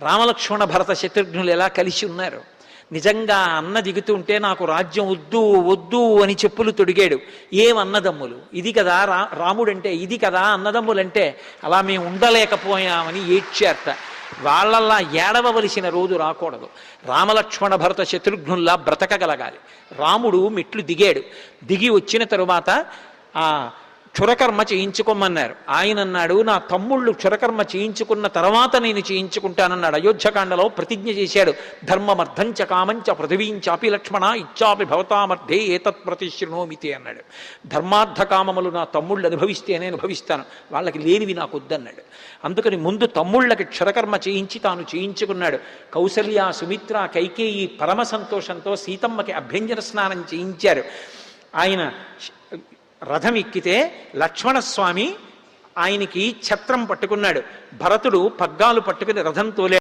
రామలక్ష్మణ భరత శత్రుఘ్నులు ఎలా కలిసి ఉన్నారు. నిజంగా అన్న దిగుతుంటే నాకు రాజ్యం వద్దు వద్దు అని చెప్పులు తొడిగాడు. ఏమన్నదమ్ములు, ఇది కదా రాముడంటే, ఇది కదా అన్నదమ్ములంటే. అలా మేము ఉండలేకపోయామని ఏడ్చారట. వాళ్ళల్లా ఏడవలసిన రోజు రాకూడదు. రామలక్ష్మణ భరత శత్రుఘ్నుల్లా బ్రతకగలగాలి. రాముడు మెట్లు దిగాడు. దిగి వచ్చిన తరువాత ఆ క్షురకర్మ చేయించుకోమన్నారు. ఆయన అన్నాడు, నా తమ్ముళ్ళు క్షురకర్మ చేయించుకున్న తర్వాత నేను చేయించుకుంటానన్నాడు. అయోధ్యకాండలో ప్రతిజ్ఞ చేశాడు. ధర్మమర్థంచ కామంచ పృథివీంచాపి లక్ష్మణ ఇచ్చాపి భవతామర్థే ఏతత్ ప్రతిశృణోమితి అన్నాడు. ధర్మార్థ కామములు నా తమ్ముళ్ళు అనుభవిస్తేనే అనుభవిస్తాను, వాళ్ళకి లేనివి నాకు వద్దన్నాడు. అందుకని ముందు తమ్ముళ్ళకి క్షురకర్మ చేయించి తాను చేయించుకున్నాడు. కౌసల్య, సుమిత్ర, కైకేయి పరమ సంతోషంతో సీతమ్మకి అభ్యంజన స్నానం చేయించారు. ఆయన రథం ఎక్కితే లక్ష్మణస్వామి ఆయనకి ఛత్రం పట్టుకున్నాడు. భరతుడు పగ్గాలు పట్టుకుని రథం తోలే